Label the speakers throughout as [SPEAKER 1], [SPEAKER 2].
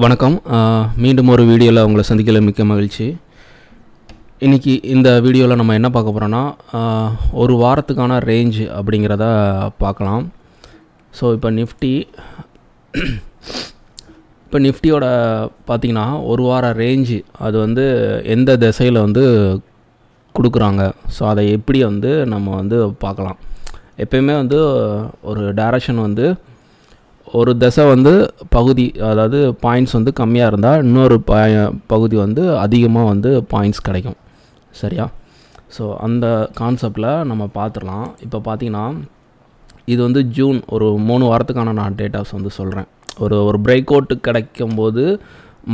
[SPEAKER 1] வணக்கம். மீண்டும் ஒரு வீடியோவில் உங்களை சந்திக்கல மிக்க மகிழ்ச்சி. இன்றைக்கி இந்த வீடியோவில் நம்ம என்ன பார்க்க போகிறோன்னா, ஒரு வாரத்துக்கான ரேஞ்ச் அப்படிங்கிறத பார்க்கலாம். ஸோ இப்போ நிஃப்டியோட பார்த்திங்கன்னா ஒரு வார ரேஞ்சு அது வந்து எந்த திசையில் வந்து கொடுக்குறாங்க. ஸோ அதை எப்படி வந்து நம்ம வந்து பார்க்கலாம். எப்பயுமே வந்து ஒரு டைரக்ஷன் வந்து ஒரு திசை வந்து பகுதி, அதாவது பாயிண்ட்ஸ் வந்து கம்மியாக இருந்தால் இன்னொரு பகுதி வந்து அதிகமாக வந்து பாயிண்ட்ஸ் கிடைக்கும். சரியா? ஸோ அந்த கான்செப்டில் நம்ம பார்த்துடலாம். இப்போ பார்த்திங்கன்னா இது வந்து ஜூன் ஒரு 3 வாரத்துக்கான நான் டேட்டாஸ் வந்து சொல்கிறேன். ஒரு பிரேக் அவுட் கிடைக்கும்போது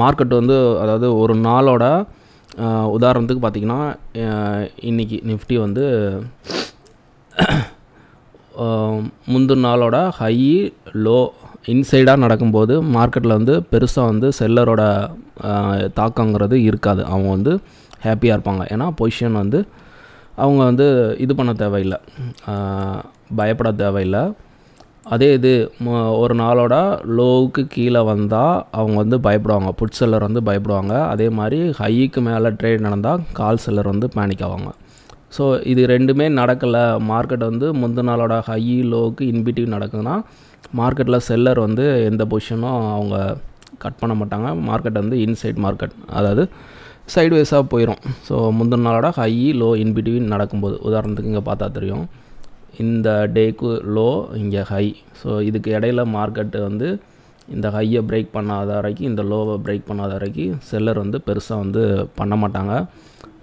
[SPEAKER 1] மார்க்கெட் வந்து, அதாவது ஒரு நாளோட உதாரணத்துக்கு பார்த்திங்கன்னா இன்றைக்கி நிஃப்டி வந்து முந்தின நாளோட ஹை லோ இன்சைடாக நடக்கும்போது மார்க்கெட்டில் வந்து பெருசாக வந்து செல்லரோட தாக்கங்கிறது இருக்காது. அவங்க வந்து ஹாப்பியாக இருப்பாங்க. ஏன்னா பொசிஷன் வந்து அவங்க வந்து இது பண்ண தேவையில்லை, பயப்பட தேவையில்லை. அதே இது ஒரு நாளோட லோவுக்கு கீழே வந்தால் அவங்க வந்து பயப்படுவாங்க, புட் செல்லர் வந்து பயப்படுவாங்க. அதே மாதிரி ஹைக்கு மேலே ட்ரேட் நடந்தால் கால் செல்லர் வந்து பேனிக் ஆவாங்க. ஸோ இது ரெண்டுமே நடக்கலை. மார்க்கெட் வந்து முந்தின நாளோட ஹை லோவுக்கு இன்பிட்வீன் நடக்குதுன்னா மார்க்கெட்டில் செல்லர் வந்து எந்த பொசிஷனும் அவங்க கட் பண்ண மாட்டாங்க. மார்க்கெட் வந்து இன்சைட் மார்க்கெட், அதாவது சைட்வேஸாக போயிடும். ஸோ முந்தின நாளோட ஹை லோ இன்பிட்வீன் நடக்கும்போது, உதாரணத்துக்கு இங்கே பார்த்தா தெரியும், இந்த டேக்கு லோ இங்கே ஹை. ஸோ இதுக்கு இடையில மார்க்கெட்டு வந்து இந்த ஹையை பிரேக் பண்ணாத வரைக்கும், இந்த லோவை பிரேக் பண்ணாத வரைக்கும் செல்லர் வந்து பெருசாக வந்து பண்ண மாட்டாங்க.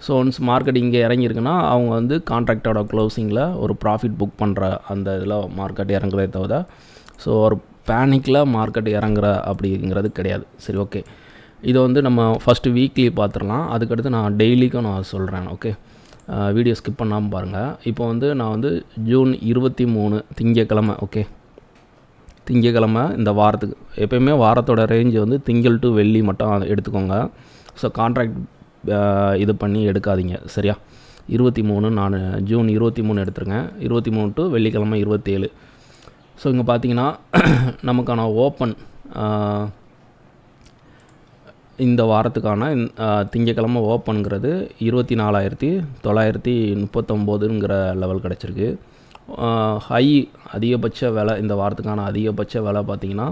[SPEAKER 1] ஸோ ஒன்ஸ் மார்க்கெட் இங்கே இறங்கியிருக்குன்னா அவங்க வந்து கான்ட்ராக்டோட க்ளோசிங்கில் ஒரு ப்ராஃபிட் புக் பண்ணுற அந்த இதில் மார்க்கெட் இறங்குறதே தவிர, ஸோ ஒரு பேனிக்கில் மார்க்கெட் இறங்குற அப்படிங்கிறது கிடையாது. சரி, ஓகே. இதை வந்து நம்ம ஃபஸ்ட்டு வீக்லி பார்த்துடலாம். அதுக்கடுத்து நான் டெய்லிக்கும் நான் சொல்கிறேன். ஓகே, வீடியோ ஸ்கிப் பண்ணாமல் பாருங்கள். இப்போ வந்து நான் வந்து ஜூன் 23 திங்கக்கிழமை, ஓகே, திங்கக்கிழமை இந்த வாரத்துக்கு, எப்போயுமே வாரத்தோட ரேஞ்சு வந்து திங்கள் டு வெள்ளி மட்டும் எடுத்துக்கோங்க. ஸோ கான்ட்ராக்ட் இது பண்ணி எடுக்காதீங்க. சரியா? 23 நான் ஜூன் 23 எடுத்துருங்க. 23 டு வெள்ளிக்கிழமை 27. ஸோ இங்கே பார்த்தீங்கன்னா நமக்கான ஓப்பன் இந்த வாரத்துக்கான திங்கக்கிழமை ஓப்பனுங்கிறது 24,939ங்கிற லெவல் கிடச்சிருக்கு. ஹை அதிகபட்ச விலை இந்த வாரத்துக்கான அதிகபட்ச விலை பார்த்திங்கன்னா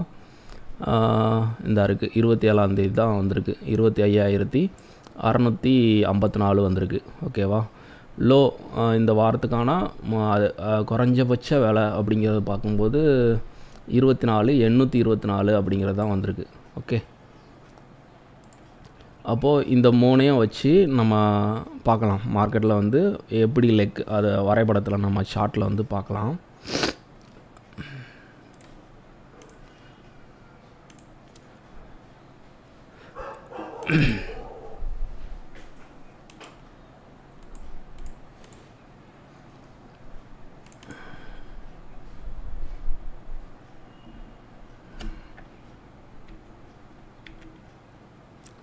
[SPEAKER 1] இந்த இருக்குது 27ஆம் தேதி தான் வந்திருக்கு. 25,654 வந்திருக்கு. ஓகேவா? லோ இந்த வாரத்துக்கான குறைஞ்சபட்ச விலை அப்படிங்கிறத பார்க்கும்போது 24,824 அப்படிங்கிறது தான் வந்திருக்கு. ஓகே, அப்போது இந்த மூணையும் வச்சு நம்ம பார்க்கலாம் மார்க்கெட்டில் வந்து எப்படி லெக் அது வரைபடத்தில் நம்ம சார்ட்டில் வந்து பார்க்கலாம்.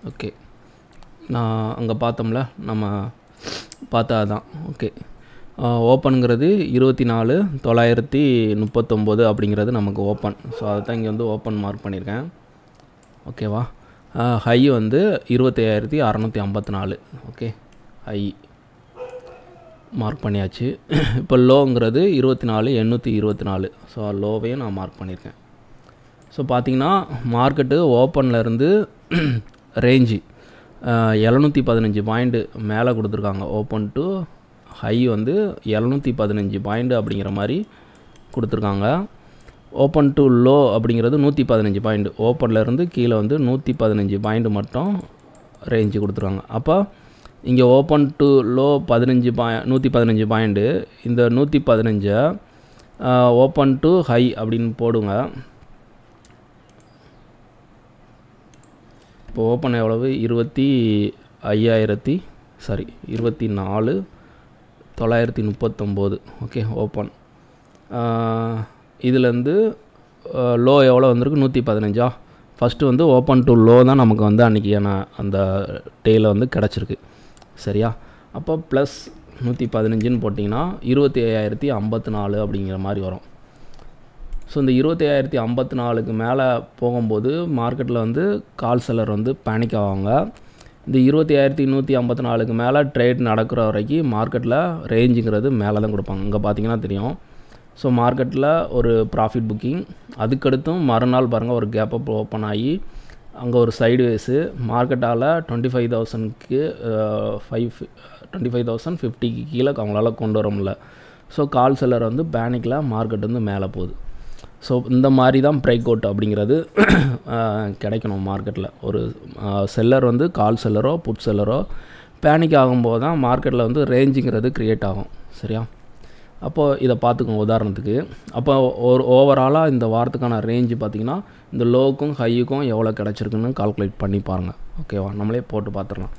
[SPEAKER 1] ஓகே, நான் அங்கே பார்த்தோம்ல, நம்ம பார்த்தா தான். ஓகே, ஓப்பனுங்கிறது 24,939 அப்படிங்கிறது நமக்கு ஓப்பன். ஸோ அதை தான் இங்கே வந்து ஓப்பன் மார்க் பண்ணியிருக்கேன். ஓகேவா? ஹை வந்து 25,654. ஓகே, ஹை மார்க் பண்ணியாச்சு. இப்போ லோங்கிறது 24,824. ஸோ லோவையும் நான் மார்க் பண்ணியிருக்கேன். ஸோ பார்த்திங்கன்னா மார்க்கெட்டு ஓப்பன்லேருந்து ரேஞ்சு 715 பாயிண்ட்டு மேலே கொடுத்துருக்காங்க. ஓப்பன் டு ஹை வந்து 715 பாயிண்ட்டு அப்படிங்கிற மாதிரி கொடுத்துருக்காங்க. ஓப்பன் டு லோ அப்படிங்கிறது 115 பாயிண்ட்டு. ஓப்பன்லேருந்து கீழே வந்து 115 பாயிண்ட்டு மட்டும் ரேஞ்சு கொடுத்துருக்காங்க. அப்போ இங்கே ஓப்பன் டு லோ 115 பாயிண்ட்டு. இந்த 115 ஓப்பன் டு ஹை அப்படின்னு போடுங்க. இப்போ ஓப்பன் எவ்வளவு? 24,939. Okay, open. இதுலேருந்து லோ எவ்வளோ வந்திருக்கு? 115. ஃபஸ்ட்டு வந்து ஓப்பன் டு லோ தான் நமக்கு வந்து அன்றைக்கியான அந்த டேயில் வந்து கிடச்சிருக்கு. சரியா? அப்போ ப்ளஸ் 115ன்னு போட்டிங்கன்னா 25,054 அப்படிங்கிற மாதிரி வரும். ஸோ இந்த 25,054க்கு மேலே போகும்போது மார்க்கெட்டில் வந்து கால் செல்லர் வந்து பேனிக் ஆவாங்க. இந்த 25,154க்கு மேலே ட்ரேட் நடக்கிற வரைக்கும் மார்க்கெட்டில் ரேஞ்சுங்கிறது மேலே தான் கொடுப்பாங்க. இங்கே பார்த்தீங்கன்னா தெரியும். ஸோ மார்க்கெட்டில் ஒரு ப்ராஃபிட் புக்கிங், அதுக்கடுத்தும் மறுநாள் பாருங்கள் ஒரு கேப் அப் ஓப்பன் ஆகி அங்கே ஒரு சைடு வேஸு மார்க்கெட்டால் 25,000க்கு 25,050க்கு கீழே அவங்களால கொண்டு வர முடியல. ஸோ கால் செல்லர் வந்து பேனிக்கில் மார்க்கெட் வந்து மேலே போகுது. ஸோ இந்த மாதிரி தான் பிரேக் அவுட் அப்படிங்கிறது கிடைக்கணும் மார்க்கெட்டில். ஒரு செல்லர் வந்து கால் செல்லரோ புட் செல்லரோ பேனிக் ஆகும்போது தான் மார்க்கெட்டில் வந்து ரேஞ்சுங்கிறது க்ரியேட் ஆகும். சரியா? அப்போது இதை பார்த்துக்கோங்க உதாரணத்துக்கு. அப்போ ஒரு ஓவராலாக இந்த வாரத்துக்கான ரேஞ்சு பார்த்திங்கன்னா இந்த லோவுக்கும் ஹையுக்கும் எவ்வளோ கிடச்சிருக்குன்னு கால்குலேட் பண்ணி பாருங்கள். ஓகேவா? நம்மளே போட்டு பார்த்துடலாம்.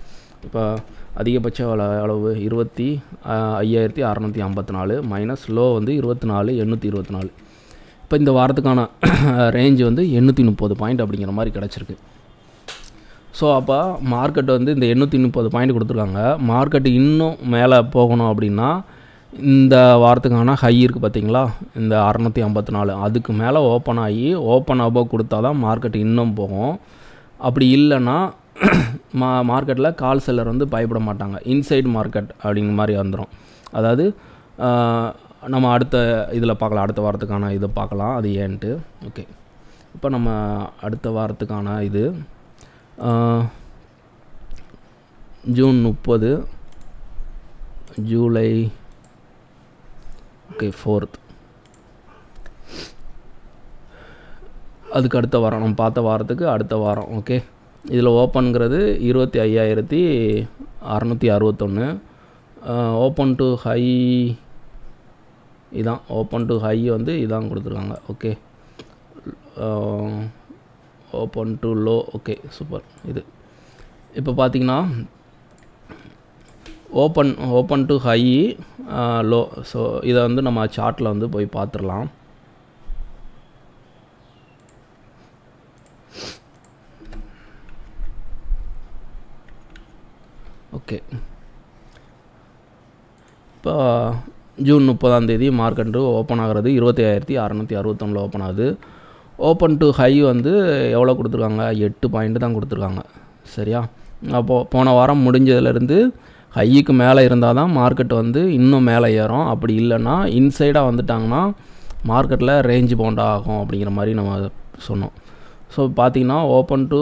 [SPEAKER 1] இப்போ அதிகபட்ச அளவு 25,654 மைனஸ் லோ வந்து 24,824. இப்போ இந்த வாரத்துக்கான ரேஞ்சு வந்து 830 பாயிண்ட் அப்படிங்கிற மாதிரி கிடச்சிருக்கு. ஸோ அப்போ மார்க்கெட் வந்து இந்த 830 பாயிண்ட் கொடுத்துருக்காங்க. மார்க்கெட்டு இன்னும் மேலே போகணும் அப்படின்னா இந்த வாரத்துக்கான ஹை இருக்குது பார்த்தீங்களா, இந்த 654, அதுக்கு மேலே ஓப்பன் ஆகி ஓப்பன் அபோவ் கொடுத்தா தான் மார்க்கெட் இன்னும் போகும். அப்படி இல்லைன்னா மார்க்கெட்டில் கால் செல்லர் வந்து பயப்பட மாட்டாங்க. இன்சைட் மார்க்கெட் அப்படிங்கிற மாதிரி வந்துடும். அதாவது நம்ம அடுத்த இதில் பார்க்கலாம், அடுத்த வாரத்துக்கான இதை பார்க்கலாம் அது ஏன்ட்டு. ஓகே, இப்போ நம்ம அடுத்த வாரத்துக்கான இது ஜூன் 30, ஜூலை 4th, அதுக்கு அடுத்த வாரம் நம்ம பார்த்த வாரத்துக்கு அடுத்த வாரம். ஓகே, இதில் ஓப்பனுங்கிறது 25,661. ஓப்பன் டு ஹை இதான், ஓப்பன் டு ஹை வந்து இதான் கொடுத்துருக்காங்க. Okay, open to low. Okay, super. இது இப்போ பார்த்தீங்கன்னா open to high low. So இதை வந்து நம்ம சார்ட்டில் வந்து போய் பார்த்துடலாம். ஓகே, இப்போ ஜூன் 30 மார்க்கெட்டு ஓப்பன் ஆகிறது 25,661 ஓப்பன் ஆகுது. ஓப்பன் டு ஹை வந்து எவ்வளோ கொடுத்துருக்காங்க, 8 பாயிண்ட் தான் கொடுத்துருக்காங்க. சரியா? அப்போது போன வாரம் முடிஞ்சதுலேருந்து ஹைக்கு மேலே இருந்தால் தான் மார்க்கெட் வந்து இன்னும் மேலே ஏறும். அப்படி இல்லைன்னா இன்சைடாக வந்துட்டாங்கன்னா மார்க்கெட்டில் ரேஞ்சு பவுண்ட் ஆகும் அப்படிங்கிற மாதிரி நம்ம சொன்னோம். ஸோ பார்த்திங்கன்னா ஓப்பன் டு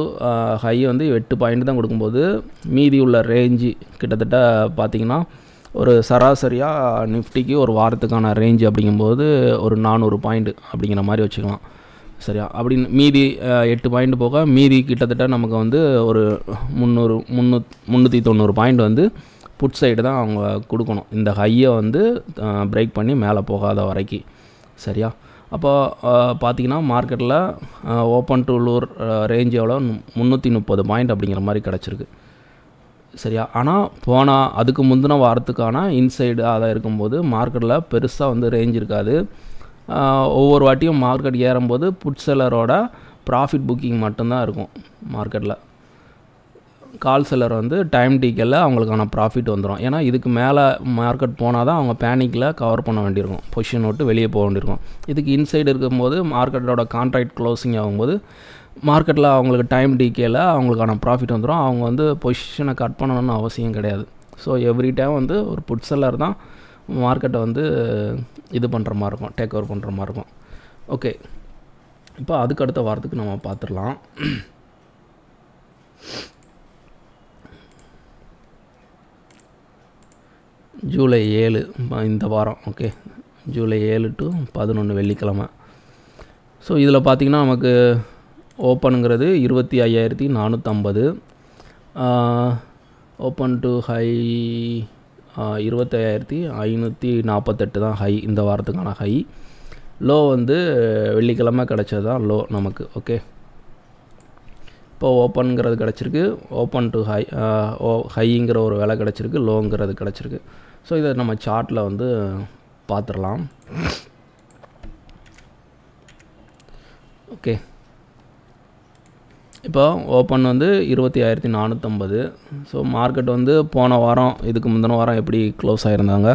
[SPEAKER 1] ஹை வந்து 8 பாயிண்ட் தான் கொடுக்கும்போது மீதி உள்ள ரேஞ்சு கிட்டத்தட்ட பார்த்திங்கன்னா ஒரு சராசரியாக நிஃப்டிக்கு ஒரு வாரத்துக்கான ரேஞ்சு அப்படிங்கும்போது ஒரு 400 பாயிண்ட் அப்படிங்கிற மாதிரி வச்சுக்கலாம். சரியா? அப்படின்னு மீதி 8 பாயிண்ட் போக மீதி கிட்டத்தட்ட நமக்கு வந்து ஒரு 390 பாயிண்ட் வந்து புட் சைடு தான் அவங்க கொடுக்கணும், இந்த ஹையை வந்து பிரேக் பண்ணி மேலே போகாத வரைக்கும். சரியா? அப்போ பார்த்திங்கன்னா மார்க்கெட்டில் ஓப்பன் டு லோர் ரேஞ்ச் எவ்வளோ, 330 பாயிண்ட் அப்படிங்கிற மாதிரி கிடச்சிருக்கு. சரியா? ஆனால் அதுக்கு முந்தின வாரத்துக்கான இன்சைடு அதாக இருக்கும்போது மார்க்கெட்டில் பெருசாக வந்து ரேஞ்ச் இருக்காது. ஒவ்வொரு வாட்டியும் மார்க்கெட் ஏறும்போது புட் செல்லரோட ப்ராஃபிட் புக்கிங் மட்டும்தான் இருக்கும் மார்க்கெட்டில். கால் செல்லர் வந்து டைம் டிக்கெல்ல அவங்களுக்கான ப்ராஃபிட் வந்துடும். ஏன்னா இதுக்கு மேலே மார்க்கெட் போனால் தான் அவங்க பேனிக்கில் கவர் பண்ண வேண்டியிருக்கும், பொசிஷன் விட்டு வெளியே போக வேண்டியிருக்கும். இதுக்கு இன்சைடு இருக்கும்போது மார்க்கெட்டோட கான்ட்ராக்ட் க்ளோசிங் ஆகும்போது மார்க்கெட்டில் அவங்களுக்கு டைம் டிக்கேல அவங்களுக்கான ப்ராஃபிட் வந்துடும். அவங்க வந்து பொசிஷனை கட் பண்ணணும்னு அவசியம் கிடையாது. ஸோ எவ்ரி டைம் வந்து ஒரு புட் செல்லர் தான் மார்க்கெட்டை வந்து இது பண்ணுற மாதிரி இருக்கும், டேக் ஓவர் பண்ணுற மாதிரி இருக்கும். ஓகே, இப்போ அதுக்கு அடுத்த வாரத்துக்கு நம்ம பார்த்துடலாம். ஜூலை 7 இந்த வாரம். ஓகே, ஜூலை 7 to 11 வெள்ளிக்கிழமை. ஸோ இதில் பார்த்திங்கன்னா நமக்கு ஓப்பனுங்கிறது 25,450, ஓப்பன் டு ஹை 25,548 தான் ஹை, இந்த வாரத்துக்கான ஹை. லோ வந்து வெள்ளிக்கிழமை கிடச்சது தான் லோ நமக்கு. ஓகே, இப்போ ஓப்பனுங்கிறது கிடச்சிருக்கு, ஓப்பன் டு ஹை ஹைங்கிற ஒரு விலை கிடச்சிருக்கு, லோங்கிறது கிடச்சிருக்கு. ஸோ இதை நம்ம சார்ட்டில் வந்து பார்த்துடலாம். ஓகே, இப்போ ஓப்பன் வந்து 25,450. ஸோ மார்க்கெட் வந்து போன வாரம் இதுக்கு முந்தின வாரம் எப்படி க்ளோஸ் ஆகிருந்தாங்க,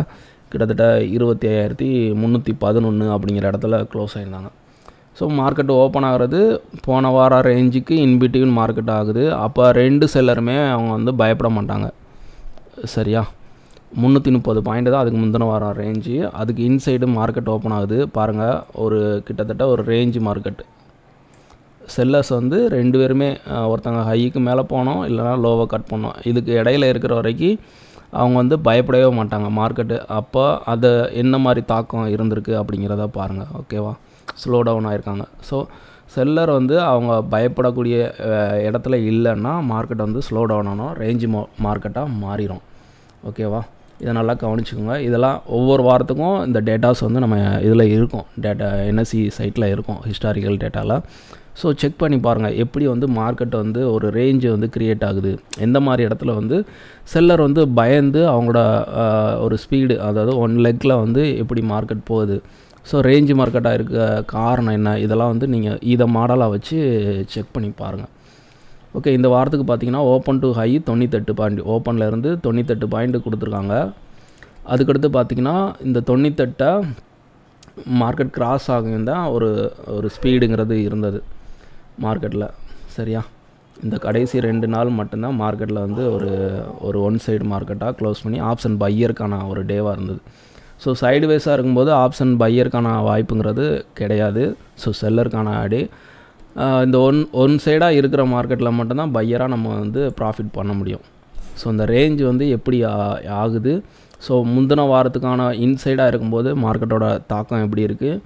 [SPEAKER 1] கிட்டத்தட்ட 25,311 அப்படிங்கிற இடத்துல க்ளோஸ் ஆகிருந்தாங்க. ஸோ மார்க்கெட் ஓப்பன் ஆகிறது போன வாரம் ரேஞ்சுக்கு இன்பிட்வீன் மார்க்கெட் ஆகுது. அப்போ 2 செல்லருமே அவங்க வந்து பயப்பட மாட்டாங்க. சரியா, 330 பாயிண்ட் தான் அதுக்கு முந்தின வாரம் ரேஞ்சு. அதுக்கு இன்சைடு மார்க்கெட் ஓப்பன் ஆகுது பாருங்கள். ஒரு கிட்டத்தட்ட ஒரு ரேஞ்சு மார்க்கெட். செல்லர்ஸ் வந்து 2 பேருமே ஒருத்தங்க ஹைக்கு மேலே போனோம், இல்லைனா லோவை கட் பண்ணோம். இதுக்கு இடையில இருக்கிற வரைக்கும் அவங்க வந்து பயப்படவே மாட்டாங்க மார்க்கெட்டு. அப்போ அது என்ன மாதிரி தாக்கம் இருந்திருக்கு அப்படிங்கிறத பாருங்கள். ஓகேவா, ஸ்லோ டவுன் ஆகிருக்காங்க. ஸோ செல்லர் வந்து அவங்க பயப்படக்கூடிய இடத்துல இல்லைன்னா மார்க்கெட் வந்து ஸ்லோ டவுன் ஆனோம், ரேஞ்சு மார்க்கெட்டாக மாறிடும். ஓகேவா, இதை நல்லா கவனிச்சுக்கோங்க. இதெல்லாம் ஒவ்வொரு வாரத்துக்கும் இந்த டேட்டாஸ் வந்து நம்ம இதில் இருக்கும், டேட்டா NSE சைட்டில் இருக்கும், ஹிஸ்டாரிக்கல் டேட்டாவில். ஸோ செக் பண்ணி பாருங்கள் எப்படி வந்து மார்க்கெட் வந்து ஒரு ரேஞ்சு வந்து க்ரியேட் ஆகுது, எந்த மாதிரி இடத்துல வந்து செல்லர் வந்து பயந்து அவங்களோட ஒரு ஸ்பீடு, அதாவது 1 லெக்கில் வந்து எப்படி மார்க்கெட் போகுது. ஸோ ரேஞ்சு மார்க்கெட்டாக இருக்க காரணம் என்ன, இதெல்லாம் வந்து நீங்கள் இதை மாடலாக வச்சு செக் பண்ணி பாருங்கள். ஓகே, இந்த வாரத்துக்கு பார்த்தீங்கன்னா ஓப்பன் டு ஹை 98 பாயிண்ட், ஓப்பனில் இருந்து 98 பாயிண்ட் கொடுத்துருக்காங்க. அதுக்கடுத்து பார்த்திங்கன்னா இந்த 98 மார்க்கெட் கிராஸ் ஆகும் தான் ஒரு ஸ்பீடுங்கிறது இருந்தது மார்க்கெட்டில். சரியா, இந்த கடைசி 2 நாள் மட்டும்தான் மார்க்கெட்டில் வந்து ஒரு ஒன் சைடு மார்க்கெட்டாக க்ளோஸ் பண்ணி ஆப்ஷன் பையருக்கான ஒரு டேவாக இருந்தது. ஸோ சைடு வேஸாக இருக்கும்போது ஆப்ஷன் பையருக்கான வாய்ப்புங்கிறது கிடையாது. ஸோ செல்லருக்கான டே. இந்த ஒன் சைடாக இருக்கிற மார்க்கெட்டில் மட்டும்தான் பையராக நம்ம வந்து ப்ராஃபிட் பண்ண முடியும். ஸோ இந்த ரேஞ்ச் வந்து எப்படி ஆகுது, ஸோ முந்தின வாரத்துக்கான இன்சைடாக இருக்கும்போது மார்க்கெட்டோட தாக்கம் எப்படி இருக்குது,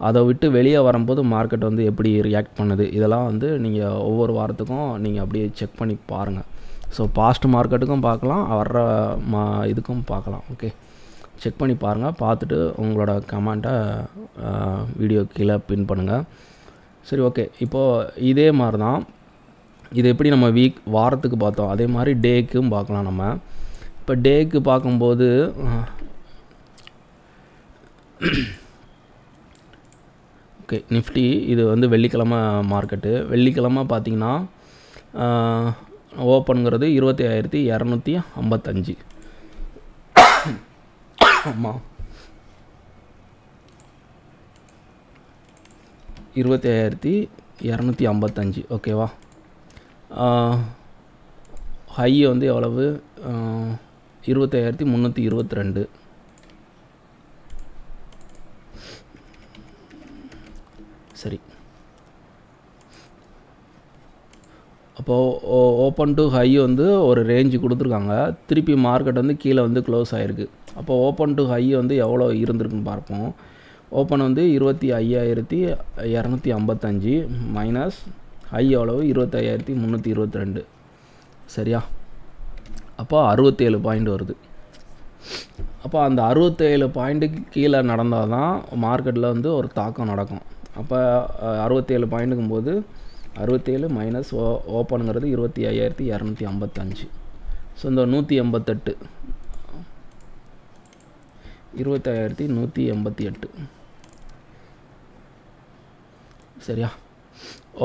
[SPEAKER 1] அதை விட்டு வெளியே வரும்போது மார்க்கெட் வந்து எப்படி ரியாக்ட் பண்ணுது, இதெல்லாம் வந்து நீங்கள் ஒவ்வொரு வாரத்துக்கும் நீங்கள் அப்படியே செக் பண்ணி பாருங்கள். ஸோ பாஸ்ட் மார்க்கெட்டுக்கும் பார்க்கலாம், வர்ற இதுக்கும் பார்க்கலாம். ஓகே, செக் பண்ணி பாருங்கள். பார்த்துட்டு உங்களோட கமெண்ட்டை வீடியோ கீழே பின் பண்ணுங்கள். சரி, ஓகே. இப்போது இதே மாதிரி தான், இது எப்படி நம்ம வாரத்துக்கு பார்த்தோம் அதே மாதிரி டேக்கும் பார்க்கலாம். நம்ம இப்போ டேக்கு பார்க்கும்போது ஓகே, நிஃப்டி இது வந்து வெள்ளிக்கிழமை மார்க்கெட்டு. வெள்ளிக்கிழமை பார்த்திங்கன்னா ஓப்பனுங்கிறது 25,255. ஆமாம், 25,255. ஓகேவா, ஹை வந்து எவ்வளவு, 25,322. சரி, அப்போது ஓப்பன் டு ஹை வந்து ஒரு ரேஞ்சு கொடுத்துருக்காங்க. திருப்பி மார்க்கெட் வந்து கீழே வந்து க்ளோஸ் ஆகிருக்கு. அப்போ ஓப்பன் டு ஹை வந்து எவ்வளோ இருந்திருக்குன்னு பார்ப்போம். ஓப்பன் வந்து 25,255 மைனஸ் ஹை எவ்வளவு 25,322. சரியா, அப்போ 67 பாயிண்ட் வருது. அப்போ அந்த 67 பாயிண்ட்டுக்கு கீழே நடந்தால் தான் மார்க்கெட்டில் வந்து ஒரு தாக்கம் நடக்கும். அப்போ 67 பாயிண்ட்டுக்கும் போது 67 மைனஸ் ஓப்பனுங்கிறது 25,255. ஸோ இந்த 188, 25,188. சரியா,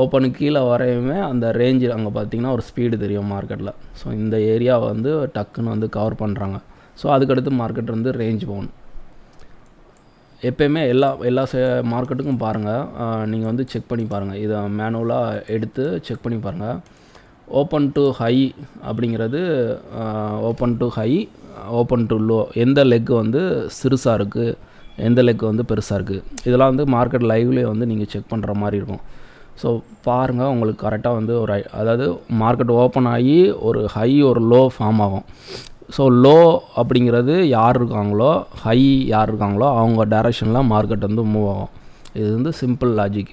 [SPEAKER 1] ஓப்பனுக்கு கீழே வரையுமே அந்த ரேஞ்சு அங்கே பார்த்திங்கன்னா ஒரு ஸ்பீடு தெரியும் மார்க்கெட்டில். ஸோ இந்த ஏரியாவை வந்து டக்குன்னு வந்து கவர் பண்ணுறாங்க. ஸோ அதுக்கடுத்து மார்க்கெட் வந்து ரேஞ்ச் போகணும். எப்போயுமே எல்லா மார்க்கெட்டுக்கும் பாருங்கள், நீங்கள் வந்து செக் பண்ணி பாருங்கள், இதை மேனுவலாக எடுத்து செக் பண்ணி பாருங்கள். ஓப்பன் டு ஹை அப்படிங்கிறது open to high, open to low, எந்த லெக்கு வந்து சிறுசாக இருக்குது, எந்த லெக்கு வந்து பெருசாக இருக்குது, இதெல்லாம் வந்து மார்க்கெட் லைவ்லேயே வந்து நீங்கள் செக் பண்ணுற மாதிரி இருக்கும். ஸோ பாருங்கள், உங்களுக்கு கரெக்டாக வந்து அதாவது மார்க்கெட் ஓப்பன் ஆகி ஒரு ஹை ஒரு லோ ஃபார்ம் ஆகும். ஸோ லோ அப்படிங்கிறது யார் இருக்காங்களோ, ஹை யார் இருக்காங்களோ அவங்க டைரெக்ஷனில் மார்க்கெட் வந்து மூவ் ஆகும். இது வந்து சிம்பிள் லாஜிக்.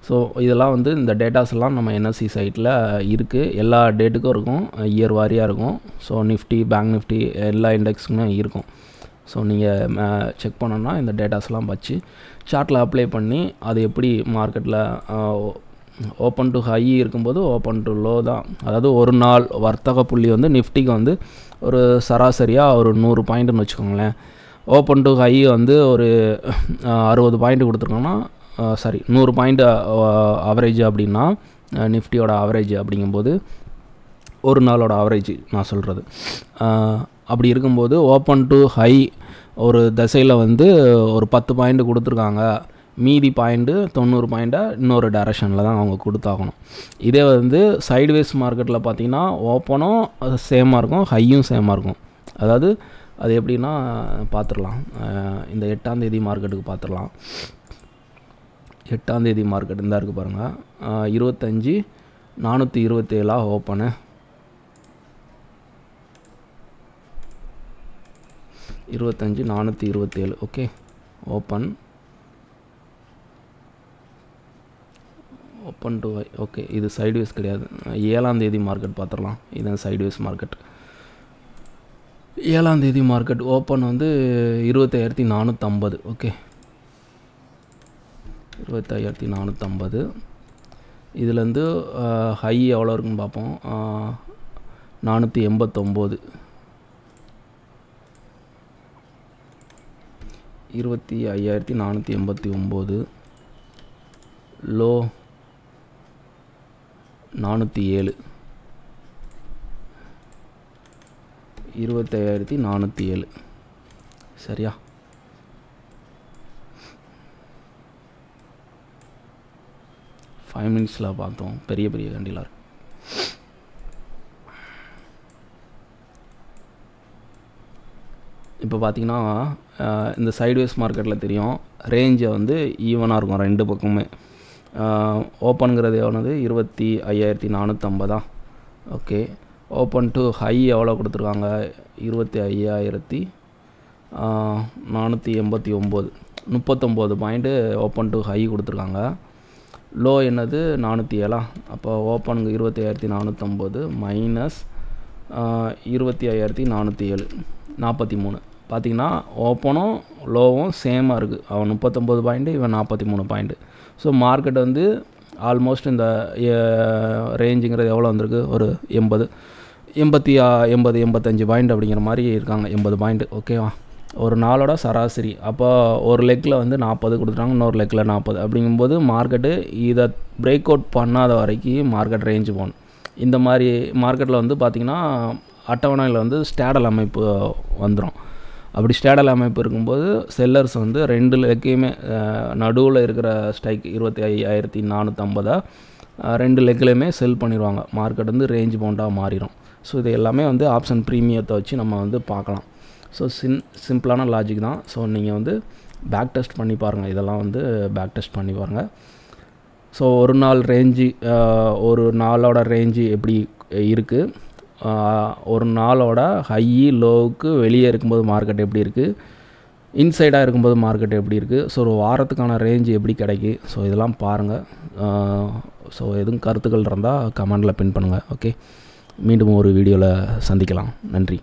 [SPEAKER 1] ஸோ இதெல்லாம் வந்து இந்த டேட்டாஸ்லாம் நம்ம NSE சைட்டில் இருக்குது. எல்லா டேட்டுக்கும் இருக்கும், இயர் வாரியாக இருக்கும். ஸோ நிஃப்டி, பேங்க் நிஃப்டி எல்லா இண்டெக்ஸுமே இருக்கும். ஸோ நீங்கள் செக் பண்ணோன்னா இந்த டேட்டாஸ்லாம் வச்சு சார்ட்டில் அப்ளை பண்ணி அது எப்படி மார்க்கெட்டில் ஓப்பன் டு ஹை இருக்கும்போது ஓப்பன் டு லோ தான். அதாவது ஒரு நாள் வர்த்தக புள்ளி வந்து நிஃப்டிக்கு வந்து ஒரு சராசரியாக ஒரு 100 பாயிண்ட்டுன்னு வச்சுக்கோங்களேன். ஓப்பன் டு ஹை வந்து ஒரு 60 பாயிண்ட் கொடுத்துருக்கோன்னா, சாரி 100 பாயிண்ட் ஆவரேஜ் அப்படின்னா நிஃப்டியோட ஆவரேஜ் அப்படிங்கும்போது ஒரு நாளோட ஆவரேஜ் நான் சொல்கிறது. அப்படி இருக்கும்போது ஓப்பன் டு ஹை ஒரு திசையில் வந்து ஒரு 10 பாயிண்ட் கொடுத்துருக்காங்க, மீதி பாயிண்ட்டு 90 பாயிண்ட்டை இன்னொரு டைரக்ஷனில் தான் அவங்க கொடுத்தாகணும். இதே வந்து சைட்வேஸ் மார்க்கெட்டில் பார்த்திங்கன்னா ஓப்பனும் சேமாக இருக்கும், ஹையும் சேமாக இருக்கும். அதாவது அது எப்படின்னா பார்த்துடலாம். இந்த 8ஆம் தேதி மார்க்கெட்டுக்கு பார்த்துடலாம். 8ஆம் தேதி மார்க்கெட் இந்த இருக்குது பாருங்கள், 25,427 open, 25,427 okay. Open to okay. இது சைட்வேஸ் கிடையாது. 7ஆம் தேதி மார்க்கெட் பார்த்துடலாம். இதுதான் சைட்வேஸ் மார்க்கெட். 7ஆம் தேதி மார்க்கெட் ஓப்பன் வந்து 25,450 ஓகே. 25,450. இதுலேருந்து ஹை எவ்வளோ இருக்குன்னு பார்ப்போம். 489, 25,489. லோ 407, 25,407 சரியா. ஃபைவ் மினிட்ஸில் பார்த்தோம். பெரிய பெரிய கண்டிலாக இருக்கும். இப்போ பார்த்திங்கன்னா இந்த சைட்வேஸ் மார்க்கெட்டில் தெரியும் ரேஞ்சை வந்து ஈவனாக இருக்கும் ரெண்டு பக்கமே. ஓப்பனுங்கிறது எவ்வளோது 25,450 ஓகே. ஓப்பன் டு ஹை எவ்வளோ கொடுத்துருக்காங்க 25,489, 39 பாயிண்ட்டு ஓப்பன் டு ஹை கொடுத்துருக்காங்க. லோ என்னது 407. அப்போ ஓப்பனுக்கு 25,450 மைனஸ் 25,407 43. பார்த்திங்கன்னா ஓப்பனும் லோவும் சேமாக இருக்குது. அவன் 39 பாயிண்ட்டு, இவன் 43 பாயிண்ட்டு. ஸோ மார்க்கெட் வந்து ஆல்மோஸ்ட் இந்த ரேஞ்சுங்கிறது எவ்வளோ வந்திருக்கு, ஒரு 85 பாயிண்ட் அப்படிங்கிற மாதிரி இருக்காங்க. 80 பாயிண்ட்டு ஓகேவா. ஒரு நாளோட சராசரி. அப்போ ஒரு லெக்கில் வந்து 40 கொடுத்துட்டாங்க, இன்னொரு லெக்கில் 40. அப்படிங்கும்போது மார்க்கெட்டு இதை பிரேக் அவுட் பண்ணாத வரைக்கும் மார்க்கெட் ரேஞ்சு போகணும். இந்த மாதிரி மார்க்கெட்டில் வந்து பார்த்திங்கன்னா அட்டவணையில் வந்து ஸ்டேடல் அமைப்பு வந்துடும். அப்படி ஸ்டேடல் அமைப்பு இருக்கும்போது செல்லர்ஸ் வந்து ரெண்டு லெக்கையுமே நடுவில் இருக்கிற ஸ்ட்ரைக் 25,450 ரெண்டு லெக்லையுமே செல் பண்ணிடுவாங்க. மார்க்கெட் வந்து ரேஞ்ச் பவுண்டாக மாறிடும். ஸோ இது எல்லாமே வந்து ஆப்ஷன் ப்ரீமியத்தை வச்சு நம்ம வந்து பார்க்கலாம். ஸோ சிம்பிளான லாஜிக் தான். ஸோ நீங்கள் வந்து பேக் டெஸ்ட் பண்ணி பாருங்கள். இதெல்லாம் வந்து பேக் டெஸ்ட் பண்ணி பாருங்கள். ஸோ ஒரு நாள் ரேஞ்சு, ஒரு நாளோட ரேஞ்சு எப்படி இருக்குது, ஒரு நாளோட ஹை லோவுக்கு வெளியே இருக்கும்போது மார்க்கெட் எப்படி இருக்குது, இன்சைடாக இருக்கும்போது மார்க்கெட் எப்படி இருக்குது, ஸோ ஒரு வாரத்துக்கான ரேஞ்சு எப்படி கிடைக்கு. ஸோ இதெல்லாம் பாருங்கள். ஸோ எதுவும் கருத்துக்கள் இருந்தால் கமெண்டில் பின் பண்ணுங்கள். ஓகே, மீண்டும் ஒரு வீடியோவில் சந்திக்கலாம். நன்றி.